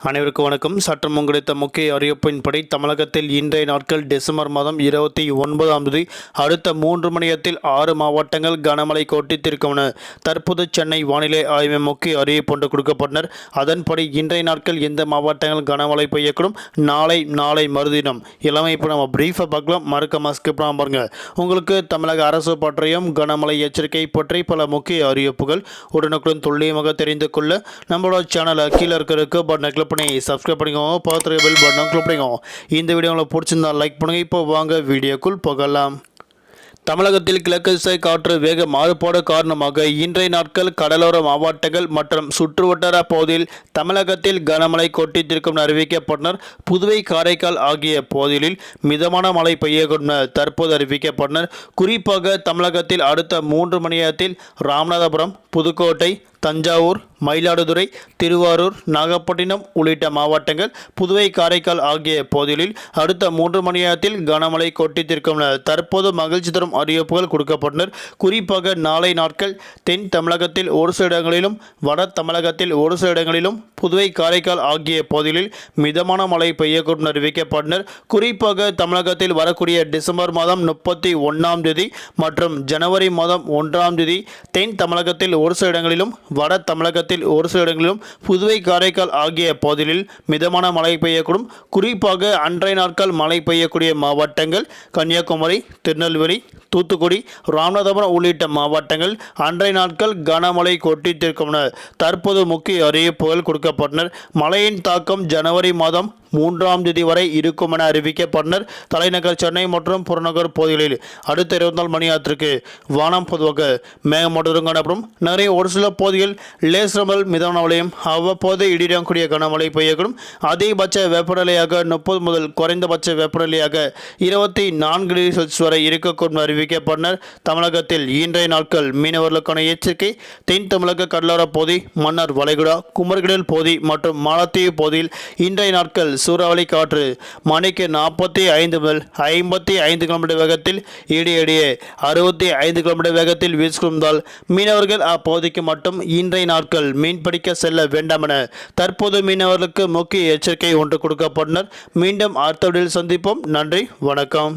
அனைவருக்கும் வணக்கம். சற்றம் கிடைத்த முக்கிய அறிவிப்பின்படி தமிழகத்தில் இன்றைய நாட்கள் டிசம்பர் மாதம் 29ஆம் தேதி அடுத்த 3 மணி நேரத்தில் 6 மாவட்டங்கள் கனமழை கொட்டித்திருக்கும். தற்போது சென்னை வானிலை ஆய்வு முக்கிய அறிவிப்பு ஒன்று கொடுக்கப்பட்டனர். அதன்படி இன்றைய நாட்கள் எந்த மாவட்டங்கள் கனமழை பெய்யக்கூடும், நாளை மறுதினம் எல்லாமே இப்போ நம்ம பிரீஃபாக பார்க்கலாம். மறக்காம ஸ்கிப் பண்ணாம பாருங்க. உங்களுக்கு தமிழக அரசு பற்றியும் கனமழை எச்சரிக்கை பற்றி பல முக்கிய அறிவிப்புகள் உடனுக்குடன் துல்லியமாக தெரிந்து கொள்ள நம்மளோட சேனலை கீழே இருக்கிறதுக்கு பட்டனை கிளிக் பண்ணி சப்ஸ்கிரைப் பண்ணிக்கோங்க. பார்த்துருக்க பெல் பட்டனை கிளிக் பண்ணிக்கோங்க. இந்த வீடியோ உங்களுக்கு பிடிச்சிருந்தா லைக் பண்ணுங்க. இப்போ வாங்க வீடியோக்குள் போகலாம். தமிழகத்தில் கிழக்கு திசை காற்று வேக மாறுபாடு காரணமாக இன்றைய நாட்கள் கடலோர மாவட்டங்கள் மற்றும் சுற்றுவட்டார பகுதியில் தமிழகத்தில் கனமழை கொட்டித்திருக்கும் அறிவிக்கப்பட்டனர். புதுவை, காரைக்கால் ஆகிய பகுதிகளில் மிதமான மழை பெய்யக்கூடும் தற்போது அறிவிக்கப்பட்டனர். குறிப்பாக தமிழகத்தில் அடுத்த 3 மணி நேரத்தில் ராமநாதபுரம், புதுக்கோட்டை, தஞ்சாவூர், மயிலாடுதுறை, திருவாரூர், நாகப்பட்டினம் உள்ளிட்ட மாவட்டங்கள், புதுவை, காரைக்கால் ஆகிய பகுதிகளில் அடுத்த 3 மணி நேரத்தில் கனமழை கொட்டித்திருக்கும் தற்போது மகிழ்ச்சி தரும் அறிவிப்புகள் கொடுக்கப்பட்டனர். குறிப்பாக நாளை நாட்கள் தென் தமிழகத்தில் ஒரு சில இடங்களிலும், வட தமிழகத்தில் ஒரு சில இடங்களிலும், புதுவை, காரைக்கால் ஆகிய பகுதிகளில் மிதமான மழை பெய்யக்கூடும் அறிவிக்கப்பட்டனர். குறிப்பாக தமிழகத்தில் வரக்கூடிய டிசம்பர் மாதம் 31ஆம் தேதி மற்றும் ஜனவரி மாதம் 1ஆம் தேதி தென் தமிழகத்தில் ஒரு சில இடங்களிலும், வட தமிழகத்தில் ஒரு சில இடங்களிலும், புதுவை, காரைக்கால் ஆகிய பகுதிகளில் மிதமான மழை பெய்யக்கூடும். குறிப்பாக அன்றைய நாட்கள் மழை பெய்யக்கூடிய மாவட்டங்கள் கன்னியாகுமரி, திருநெல்வேலி, தூத்துக்குடி, ராமநாதபுரம் உள்ளிட்ட மாவட்டங்கள் அன்றைய நாட்கள் கனமழை கொட்டித்திருக்கும் தற்போது முக்கிய அறிவிப்புகள் கொடுக்கப்பட்டனர். மழையின் தாக்கம் ஜனவரி மாதம் 3ஆம் தேதி வரை இருக்கும் என அறிவிக்கப்பட்டனர். தலைநகர் சென்னை மற்றும் புறநகர் பகுதிகளில் அடுத்த 24 மணி நேரத்திற்கு வானம் பொதுவாக மேகமூட்டத்துடன் காணப்படும். நிறைய ஒரு சில பகுதிகள் லேசான முதல் மிதமான மழையும் அவ்வப்போது இடியுடன் கனமழை பெய்யக்கூடும். அதிகபட்ச வெப்பநிலையாக 30 முதல் குறைந்தபட்ச வெப்பநிலையாக 24 டிகிரி செல்சியஸ் வரை இருக்கக்கூடும் அறிவிக்கப்பட்டனர். தமிழகத்தில் இன்றைய நாட்கள் மீனவர்களுக்கான எச்சரிக்கை. தென் தமிழக கடலோர பகுதி, மன்னார் வளைகுடா, குமரிக்கடல் பகுதி மற்றும் மாலத்தீவு பகுதியில் இன்றைய நாட்கள் சூறாவளி காற்று மணிக்கு 45 முதல் 55 கிலோமீட்டர் வேகத்தில் இடையிடையே 65 கிலோமீட்டர் வேகத்தில் வீசுவதால் மீனவர்கள் அப்பகுதிக்கு மட்டும் இன்றைய நாட்கள் மீன்பிடிக்க செல்ல வேண்டாம் என தற்போது மீனவர்களுக்கு முக்கிய எச்சரிக்கை ஒன்று கொடுக்கப்பட்டனர். மீண்டும் அடுத்த வீடியோவில் சந்திப்போம். நன்றி, வணக்கம்.